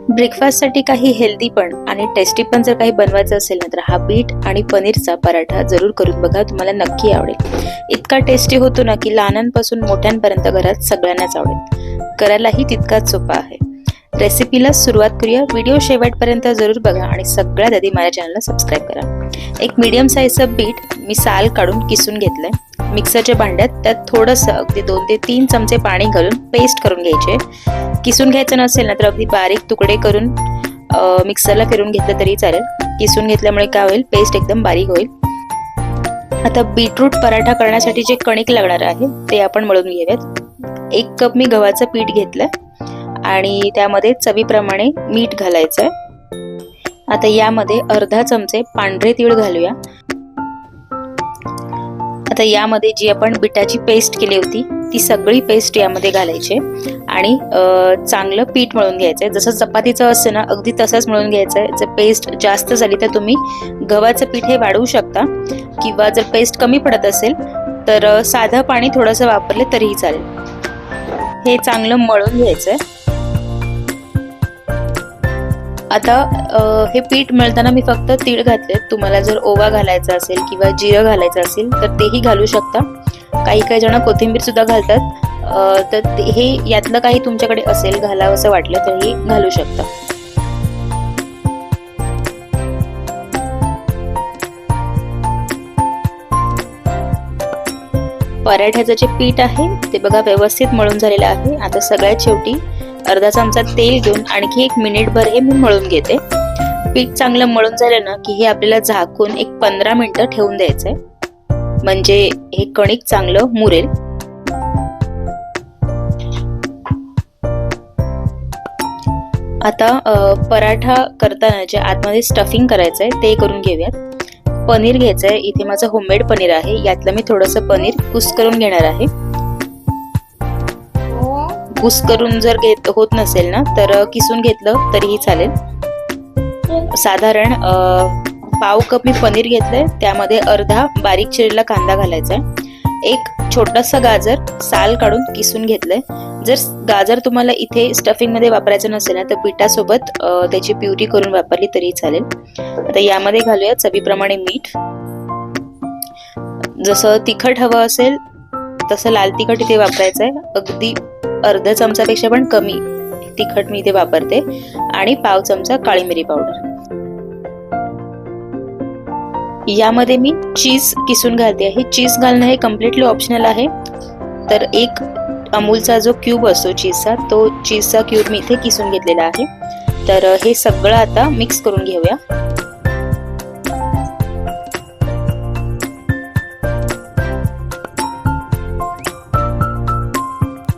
ब्रेकफास्टसाठी काही हेल्दी पण आणि टेस्टी पण जर काही बनवायचं असेल ना, तर हा बीट आणि पनीरचा पराठा जरूर करून बघा, तुम्हाला नक्की आवडेल. इतका टेस्टी होतो ना की लहानांपासून मोठ्यांपर्यंत घरात सगळ्यांनाच आवडेल. करायलाही तितकाच सोपा आहे. रेसिपीला सुरुवात करूया. व्हिडिओ शेवटपर्यंत जरूर बघा आणि सगळ्यात आधी माझ्या चॅनलला सबस्क्राईब करा. एक मीडियम साईजचं बीट मी साल काढून किसून घेतलंय. मिक्सरच्या भांड्यात त्यात थोडंसं अगदी 2 ते 3 चमचे पाणी घालून पेस्ट करून घ्यायचे. किसून घ्यायचं नसेल ना तर अगदी बारीक तुकडे करून मिक्सरला फिरून घेतलं तरी चालेल. किसून घेतल्यामुळे काय होईल, पेस्ट एकदम बारीक होईल. आता बीटरूट पराठा करण्यासाठी जे कणिक लागणार आहे ते आपण मळून घेऊयात. 1 कप मी गव्हाचं पीठ घेतलंय आणि त्यामध्ये चवीप्रमाणे मीठ घालायचंय. आता यामध्ये अर्धा चमचे पांढरे तीळ घालूया. आता यामध्ये जी आपण बिटाची पेस्ट केली होती ती सगळी पेस्ट यामध्ये घालायची आणि चांगलं पीठ मळून घ्यायचंय. जसं चपातीचं असतं ना, अगदी तसंच मळून घ्यायचंय. जर पेस्ट जास्त झाली तर तुम्ही गव्हाचं पीठ हे वाढवू शकता किंवा जर पेस्ट कमी पडत असेल तर साधं पाणी थोडंसं वापरले तरीही चालेल. हे चांगलं मळून घ्यायचंय. आता हे पीठ मळताना मी फक्त तीळ घातले. तुम्हाला जर ओवा घालायचा असेल किंवा जिरं घालायचं असेल तर तेही घालू शकता. काही जण कोथिंबीर सुद्धा घालतात. तर हे यातलं काही तुमच्याकडे असेल घालावं असं वाटलं तरी घालू शकता. पराठ्याचं जे पीठ आहे ते बघा व्यवस्थित मळून झालेलं आहे. आता सगळ्यात शेवटी अर्धा चमचा तेल घेऊन आणखी 1 मिनिटभर हे मी मळून घेते. पीठ चांगलं मळून झालं ना की हे आपल्याला झाकून एक 15 मिनिटं ठेवून द्यायचंय, म्हणजे हे कणिक चांगलं मुरेल. आता पराठा करताना जे आतमध्ये स्टफिंग करायचंय ते करून घेऊयात. पनीर घ्यायचंय. इथे माझं होममेड पनीर आहे. यातलं मी थोडंसं पनीर कुस्करून घेणार आहे. कुस्करून जर होत नसेल ना तर किसून घेतलं तरीही चालेल. साधारण पाव कप मी पनीर घेतलंय. त्यामध्ये अर्धा बारीक चिरलेला कांदा घालायचा आहे. 1 छोटंसं गाजर साल काढून किसून घेतलंय. जर गाजर तुम्हाला इथे स्टफिंग मध्ये वापरायचं नसेल ना तर पिठासोबत त्याची प्युरी करून वापरली तरी चालेल. आता यामध्ये घालूया चवीप्रमाणे मीठ. जसं तिखट हवं असेल तसं लाल तिखट इथे वापरायचं आहे. अगदी अर्धा चमचापेक्षा पण कमी तिखट मी इथे वापरते आणि पाव चमचा काळी मिरी पावडर. यामध्ये मी चीज किसून घालते आहे. चीज घालणं हे कम्प्लिटली ऑप्शनल आहे. तर 1 अमूलचा जो क्यूब असतो चीजचा, तो चीजचा क्यूब मी इथे किसून घेतलेला आहे. तर हे सगळं आता मिक्स करून घेऊया.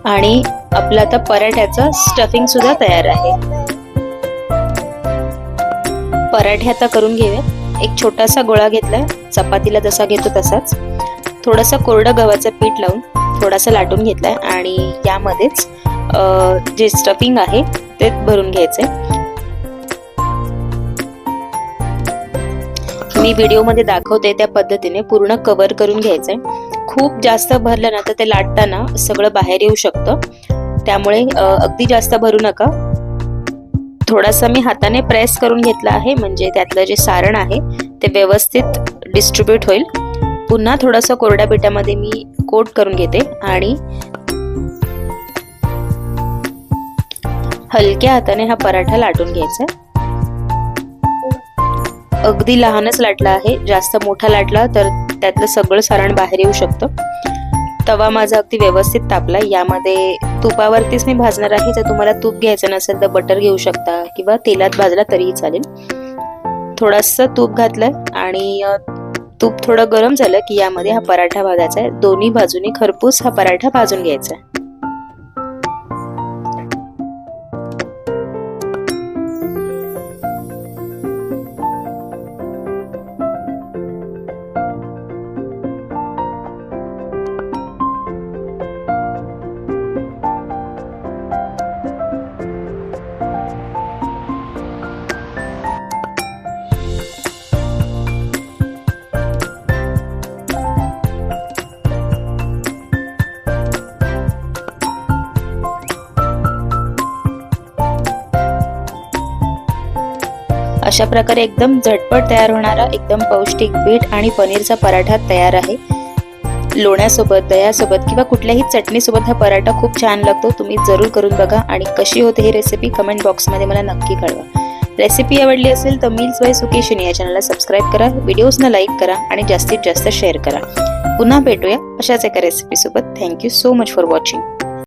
आणि आपलं आता पराठ्याचं स्टफिंग सुद्धा तयार आहे. पराठे आता करून घेऊया. एक छोटासा गोळा घेतलाय, चपातीला जसा घेतो तसाच. थोडंसं कोरडं गव्हाचं पीठ लावून थोडासा लाटून घेतलाय आणि यामध्येच जे स्टफिंग आहे ते भरून घ्यायचंय. मी व्हिडिओमध्ये दाखवते त्या पद्धतीने पूर्ण कव्हर करून घ्यायचंय. खूप जास्त भरलं ना तर ते लाटताना सगळं बाहेर येऊ शकतं. त्यामुळे अगदी जास्त भरू नका. थोडासा मी हाताने प्रेस करून घेतला आहे, म्हणजे त्यातलं जे सारण आहे ते व्यवस्थित डिस्ट्रीब्यूट होईल. पुन्हा थोडंसं कोरड्या पिठामध्ये मी कोट करून घेते आणि हलक्या हाताने हा पराठा लाटून घ्यायचा. अगदी लहानच लाटला आहे. जास्त मोठा लाटला तर त्यातलं सगळं सारण बाहेर येऊ शकतं. तवा माझा अगदी व्यवस्थित तापला. यामध्ये तुपावरतीच मी भाजणार आहे. जर तुम्हाला तूप घ्यायचं नसेल तर बटर घेऊ शकता किंवा तेलात भाजला तरीही चालेल. थोडंसं तूप घातलंय आणि तूप थोडं गरम झालं की यामध्ये हा पराठा भाजायचा आहे. दोन्ही बाजूनी खरपूस हा पराठा भाजून घ्यायचा आहे. अशा प्रकारे एकदम झटपट तयार होणारा एकदम पौष्टिक बीट आणि पनीरचा पराठा तयार आहे। लोण्यासोबत, दह्यासोबत किंवा कुठल्याही चटणीसोबत हा पराठा खूप छान लागतो। तुम्ही जरूर करून बघा आणि कशी होते ही रेसिपी कमेंट बॉक्समध्ये मला नक्की कळवा। रेसिपी आवडली असेल तर मील्स बाय सुकेशिनी या चॅनलला सबस्क्राईब करा, व्हिडिओजना लाईक करा आणि जास्तीत जास्त शेअर करा। पुन्हा भेटूया अशाच एका रेसिपी सोबत। Thank you so much for watching.